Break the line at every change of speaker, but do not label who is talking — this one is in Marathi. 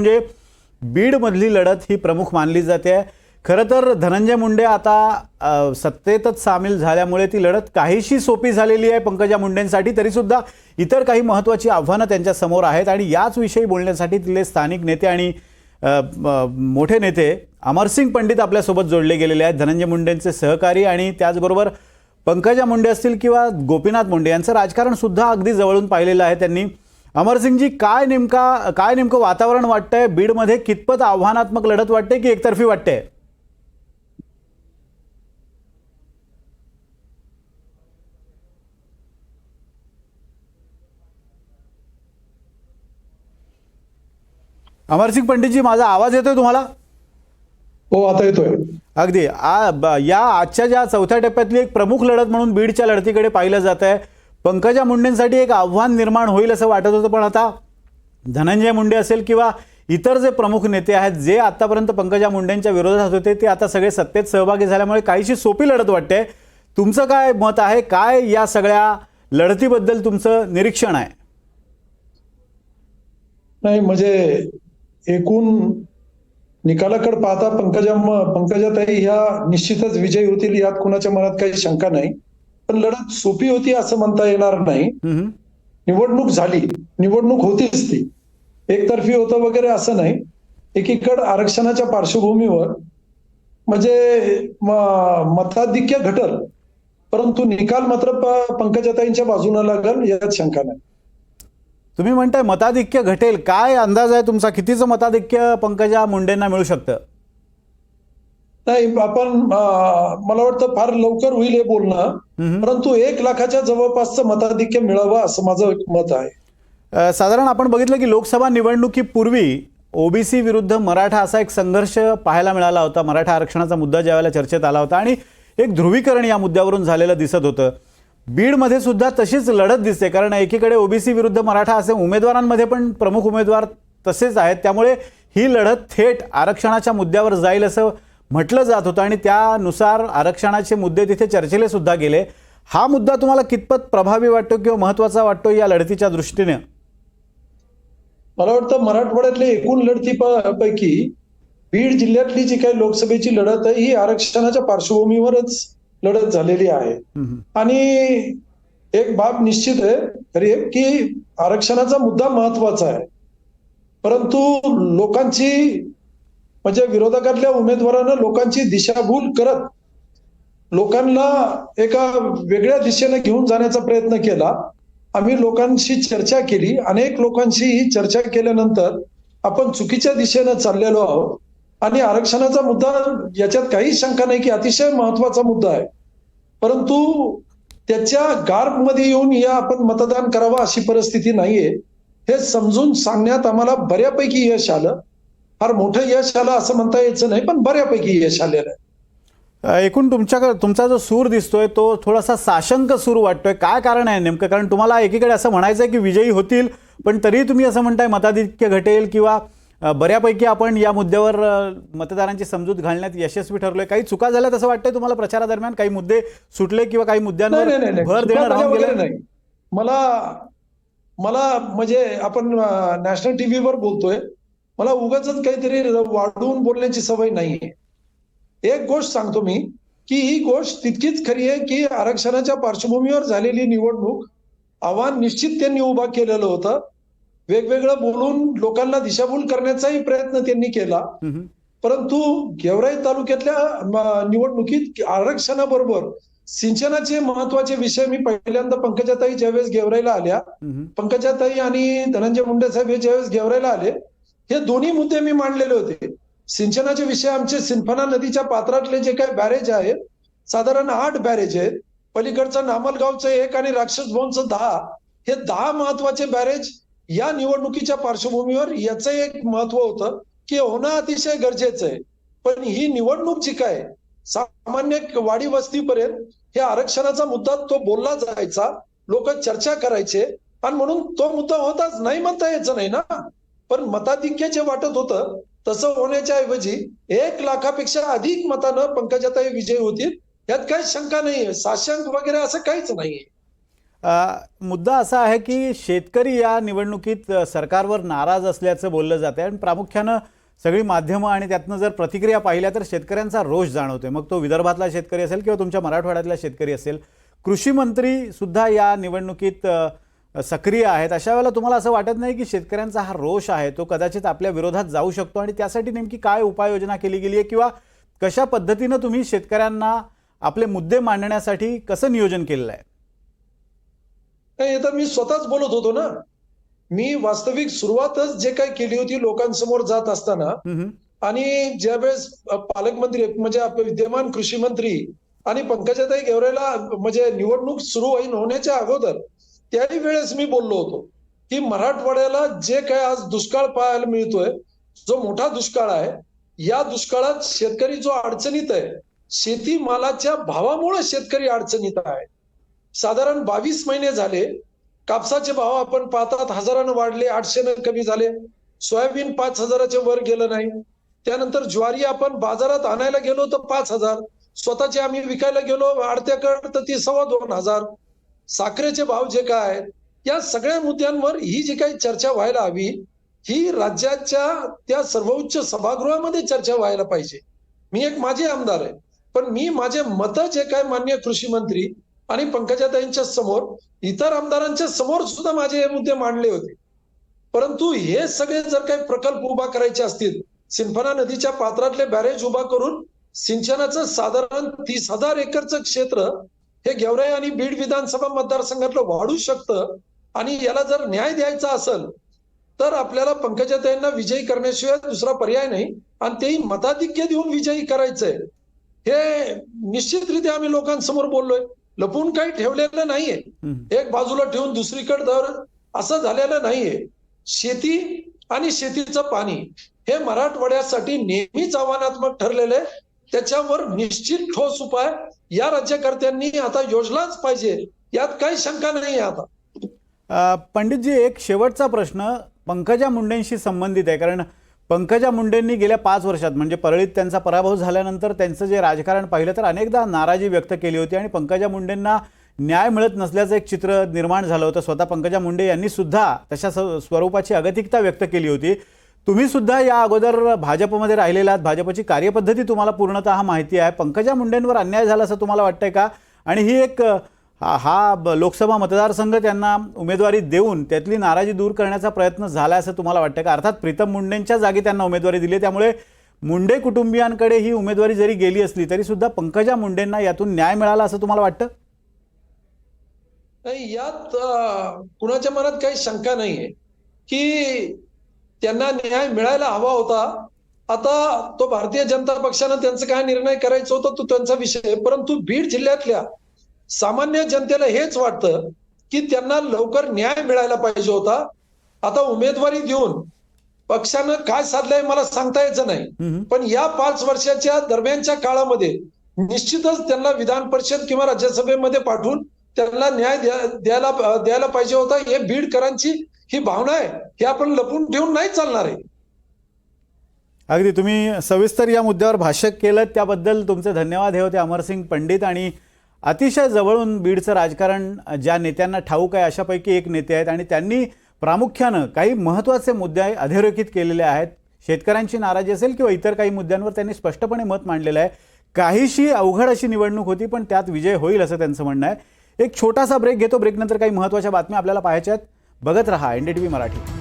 म्हणजे बीडमधली लढत ही प्रमुख मानली जाते. खरं तर धनंजय मुंडे आता सत्तेतच सामील झाल्यामुळे ती लढत काहीशी सोपी झालेली आहे पंकजा मुंडेंसाठी. तरीसुद्धा इतर काही महत्त्वाची आव्हानं त्यांच्या समोर आहेत आणि याच विषयी बोलण्यासाठी तिथले स्थानिक नेते आणि मोठे नेते अमरसिंग पंडित आपल्यासोबत जोडले गेलेले आहेत. धनंजय मुंडेंचे सहकारी आणि त्याचबरोबर पंकजा मुंडे असतील किंवा गोपीनाथ मुंडे यांचं राजकारण सुद्धा अगदी जवळून पाहिलेलं आहे त्यांनी. अमरसिंगजी, काय नेमकं वातावरण वाटतंय बीडमध्ये? कितपत आव्हानात्मक लढत वाटते की एकतर्फी वाटते? अमरसिंग पंडितजी, माझा आवाज येतोय तुम्हाला?
हो, आता येतोय.
अगदी या आजच्या ज्या चौथ्या टप्प्यातली एक प्रमुख लढत म्हणून बीडच्या लढतीकडे पाहिलं जात आहे. पंकजा मुंडेंसाठी एक आव्हान निर्माण होईल असं वाटत होतं, पण आता धनंजय मुंडे असेल किंवा इतर जे प्रमुख नेते आहेत जे आतापर्यंत पंकजा मुंडेंच्या विरोधात होते ते आता सगळे सत्तेत सहभागी झाल्यामुळे काहीशी सोपी लढत वाटते. तुमचं काय मत आहे? काय या सगळ्या लढतीबद्दल तुमचं निरीक्षण आहे?
नाही, म्हणजे एकूण निकालाकडे पाहता पंकजाताई ह्या निश्चितच विजयी होतील, यात कुणाच्या मनात काही शंका नाही. पण लढत सोपी होती असं म्हणता येणार नाही. निवडणूक झाली, निवडणूक होतीच, ती एकतर्फी होतं वगैरे असं नाही. एकीकडे आरक्षणाच्या पार्श्वभूमीवर म्हणजे मताधिक्य घटल, परंतु निकाल मात्र पंकजाताईंच्या बाजूने लागल यात शंका नाही.
तुम्ही म्हणताय मताधिक्य घटेल, काय अंदाज आहे तुमचा? कितीचं मताधिक्य पंकजा मुंडेंना मिळू शकतं?
नाही, आपण मला वाटतं फार लवकर होईल हे बोलणं, परंतु 1 लाखाच्या जवळपासचं मताधिक्य मिळावं असं माझं मत आहे.
साधारण आपण बघितलं की लोकसभा निवडणुकीपूर्वी ओबीसी विरुद्ध मराठा असा एक संघर्ष पाहायला मिळाला होता. मराठा आरक्षणाचा मुद्दा ज्यावेळेला चर्चेत आला होता आणि एक ध्रुवीकरण या मुद्द्यावरून झालेलं दिसत होतं. बीडमध्ये सुद्धा तशीच लढत दिसते, कारण एकीकडे ओबीसी विरुद्ध मराठा असे उमेदवारांमध्ये पण प्रमुख उमेदवार तसेच आहेत. त्यामुळे ही लढत थेट आरक्षणाच्या मुद्द्यावर जाईल असं म्हटलं जात होतं आणि त्यानुसार आरक्षणाचे मुद्दे तिथे चर्चेले सुद्धा गेले. हा मुद्दा तुम्हाला कितपत प्रभावी वाटतो किंवा महत्त्वाचा वाटतो या लढतीच्या दृष्टीने?
मला वाटतं मराठवाड्यातल्या एकूण लढतीपैकी बीड जिल्ह्यातली जी काही लोकसभेची लढत आहे ही आरक्षणाच्या पार्श्वभूमीवरच लढत झालेली आहे. आणि एक बाब निश्चित आहे खरी की आरक्षणाचा मुद्दा महत्वाचा आहे, परंतु लोकांची म्हणजे विरोधकातल्या उमेदवारांना लोकांची दिशाभूल करत लोकांना एका वेगळ्या दिशेने घेऊन जाण्याचा प्रयत्न केला. आम्ही लोकांशी चर्चा केली, अनेक लोकांशी ही चर्चा केल्यानंतर आपण चुकीच्या दिशेने चाललेलो आहोत आणि आरक्षणाचा मुद्दा याच्यात काही शंका नाही की अतिशय महत्वाचा मुद्दा आहे, परंतु त्याच्या गार्बमध्ये येऊन या आपण मतदान करावं अशी परिस्थिती नाहीये हे समजून सांगण्यात आम्हाला बऱ्यापैकी यश आलं. फार मोठं यश आलं असं म्हणता यायचं नाही, पण बऱ्यापैकी यश आलेलं आहे.
एकूण तुमचा जो सूर दिसतोय तो थोडासा साशंक सूर वाटतोय. काय कारण आहे नेमकं? कारण तुम्हाला एकीकडे असं म्हणायचं आहे की विजयी होतील, पण तरी तुम्ही असं म्हणताय मताधिक्य घटेल किंवा बऱ्यापैकी आपण या मुद्द्यावर मतदारांची समजूत घालण्यात यशस्वी ठरलोय. काही चुका झाल्यात असं वाटतंय तुम्हाला प्रचारादरम्यान? काही मुद्दे सुटले किंवा काही मुद्द्यांवर भर देणं राहून गेलं?
नाही, मला म्हणजे आपण नॅशनल टीव्हीवर बोलतोय, मला उगाच काहीतरी वाढवून बोलण्याची सवय नाहीये. एक गोष्ट सांगतो मी की ही गोष्ट तितकीच खरी आहे की आरक्षणाच्या पार्श्वभूमीवर झालेली निवडणूक आव्हान निश्चित त्यांनी उभा केलेलं होतं. वेगवेगळं बोलून लोकांना दिशाभूल करण्याचाही प्रयत्न त्यांनी केला, परंतु गेवराई तालुक्यातल्या निवडणुकीत आरक्षणाबरोबर सिंचनाचे महत्वाचे विषय मी पहिल्यांदा पंकजाताई ज्यावेळेस गेवराईला आल्या, पंकजाताई आणि धनंजय मुंडे साहेब हे ज्यावेळेस गेवराईला आले, हे दोन्ही मुद्दे मी मांडलेले होते. सिंचनाचे विषय आमचे सिंफना नदीच्या पात्रातले जे काही बॅरेज आहेत, साधारण 8 बॅरेज आहेत. पलीकडचं नामलगावचं 1 आणि राक्षस भवनचं 10, हे 10 महत्वाचे बॅरेज या निवडणुकीच्या पार्श्वभूमीवर याचं एक महत्व होतं की होणं अतिशय गरजेचं आहे. पण ही निवडणूक जी काय सामान्य वाडी वस्तीपर्यंत हे आरक्षणाचा मुद्दा तो बोलला जायचा, लोक चर्चा करायचे आणि म्हणून तो मुद्दा होताच नाही म्हणता यायचं नाही ना. पण मताधिक्य जे वाटत होतं तसं होण्याच्या ऐवजी 1 लाखापेक्षा अधिक मतानं पंकजाताई विजयी होतील यात काही शंका नाहीये. साशंक वगैरे असं काहीच नाहीये.
मुद्दा असा आहे की शेतकरी या निवडणुकीत सरकारवर नाराज असल्याचं बोललं जातं आणि प्रामुख्यानं सगळी माध्यमं आणि त्यातनं जर प्रतिक्रिया पाहिल्या तर शेतकऱ्यांचा रोष जाणवतोय. मग तो विदर्भातला शेतकरी असेल किंवा तुमच्या मराठवाड्यातला शेतकरी असेल. कृषी मंत्री सुद्धा या निवडणुकीत सक्रिय आहेत. अशा वेळेला तुम्हाला असं वाटत नाही की शेतकऱ्यांचा हा रोष आहे तो कदाचित आपल्या विरोधात जाऊ शकतो आणि त्यासाठी नेमकी काय उपाययोजना केली गेली आहे किंवा कशा पद्धतीनं तुम्ही शेतकऱ्यांना आपले मुद्दे मांडण्यासाठी कसं नियोजन केलेलं आहे?
नाही, हे तर मी स्वतःच बोलत होतो ना. मी वास्तविक सुरुवातच जे काही केली होती लोकांसमोर जात असताना आणि ज्यावेळेस पालकमंत्री म्हणजे आपले विद्यमान कृषी मंत्री आणि पंकजाताई गेवरेला म्हणजे निवडणूक सुरू होण्याच्या अगोदर त्याही वेळेस मी बोललो होतो की मराठवाड्याला जे काय आज दुष्काळ पाहायला मिळतोय, जो मोठा दुष्काळ आहे, या दुष्काळात शेतकरी जो अडचणीत आहे, शेतीमालाच्या भावामुळे शेतकरी अडचणीत आहे. साधारण 22 महिने झाले कापसाचे भाव आपण पाहतात हजारानं वाढले, 800 कमी झाले. सोयाबीन 5,000च्या वर गेलं नाही. त्यानंतर ज्वारी आपण बाजारात आणायला गेलो तर 5,000, स्वतःचे आम्ही विकायला गेलो आडत्याकडे तर ती 2,500. साखरेचे भाव जे काय आहेत, या सगळ्या मुद्द्यांवर ही जी काही चर्चा व्हायला हवी, ही राज्याच्या त्या सर्वोच्च सभागृहामध्ये चर्चा व्हायला पाहिजे. मी एक माजी आमदार आहे, पण मी माझे मतं जे काय माननीय कृषी मंत्री आणि पंकजाताईंच्या समोर, इतर आमदारांच्या समोर सुद्धा माझे हे मुद्दे मांडले होते. परंतु हे सगळे जर काही प्रकल्प उभा करायचे असतील, सिंफना नदीच्या पात्रातले बॅरेज उभा करून सिंचनाचं साधारण 30,000 एकरचं क्षेत्र हे गेवराई आणि बीड विधानसभा मतदारसंघातलं वाढू शकतं आणि याला जर न्याय द्यायचा असेल तर आपल्याला पंकजाताईंना विजयी करण्याशिवाय दुसरा पर्याय नाही आणि तेही मताधिक्य देऊन विजयी करायचंय. हे निश्चितरित्या आम्ही लोकांसमोर बोललोय. लपून काही ठेवलेलं नाहीये. एक बाजूला ठेवून दुसरीकडे दर असं झालेलं नाहीये. शेती आणि शेतीचं पाणी हे मराठवाड्यासाठी नेहमीच आव्हानात्मक ठरलेलं आहे. त्याच्यावर निश्चित ठोस उपाय या राज्यकर्त्यांनी आता योजलाच पाहिजे, यात काही शंका नाही आता.
पंडितजी, एक शेवटचा प्रश्न पंकजा मुंडेंशी संबंधित आहे. कारण पंकजा मुंडेंनी गेल्या 5 वर्षात म्हणजे परळीत त्यांचा पराभव झाल्यानंतर त्यांचं जे राजकारण पाहिलं तर अनेकदा नाराजी व्यक्त केली होती आणि पंकजा मुंडेंना न्याय मिळत नसल्याचं एक चित्र निर्माण झालं होतं. स्वतः पंकजा मुंडे यांनी सुद्धा तशा स्वरूपाची अगतिकता व्यक्त केली होती. तुम्ही सुद्धा या अगोदर भाजपमध्ये राहिलेला आहात, भाजपची कार्यपद्धती तुम्हाला पूर्णतः माहिती आहे. पंकजा मुंडेंवर अन्याय झाला असं तुम्हाला वाटतंय का? आणि ही एक हा लोकसभा मतदारसंघ त्यांना उमेदवारी देऊन त्यातली नाराजी दूर करण्याचा प्रयत्न झाला असं तुम्हाला वाटतं का? अर्थात प्रीतम मुंडेंच्या जागी त्यांना उमेदवारी दिली, त्यामुळे मुंडे कुटुंबियांकडे ही उमेदवारी जरी गेली असली तरी सुद्धा पंकजा मुंडेंना यातून न्याय मिळाला असं तुम्हाला वाटतं?
नाही, यात कुणाच्या मनात काही शंका नाहीये की त्यांना न्याय मिळायला हवा होता. आता तो भारतीय जनता पक्षानं त्यांचा काय निर्णय करायचा होता तो त्यांचा विषय. परंतु बीड जिल्ह्यातल्या सामान्य जनतेला हेच वाटतं की त्यांना लवकर न्याय मिळायला पाहिजे होता. आता उमेदवारी देऊन पक्षानं काय साधलंय मला सांगता यायचं नाही, पण या 5 वर्षाच्या दरम्यानच्या काळामध्ये निश्चितच त्यांना विधान परिषद किंवा राज्यसभेमध्ये पाठवून त्यांना न्याय द्यायला पाहिजे होता. हे बीडकरांची ही भावना आहे, हे आपण लपून ठेवून नाही चालणार आहे.
अगदी तुम्ही सविस्तर या मुद्द्यावर भाष्य केलं त्याबद्दल तुमचे धन्यवाद. हे होते अमरसिंग पंडित आणि अतिशय जवळून बीडचं राजकारण ज्या नेत्यांना ठाऊक आहे अशापैकी एक नेते आहेत आणि त्यांनी प्रामुख्यानं काही महत्त्वाचे मुद्दे अधोरेखित केलेले आहेत. शेतकऱ्यांची नाराजी असेल किंवा इतर काही मुद्द्यांवर त्यांनी स्पष्टपणे मत मांडलेलं आहे. काहीशी अवघड अशी निवडणूक होती पण त्यात विजय होईल असं त्यांचं म्हणणं आहे. एक छोटासा ब्रेक घेतो. ब्रेकनंतर काही महत्त्वाच्या बातम्या आपल्याला पाहायच्या आहेत. बघत रहा NDTV मराठी.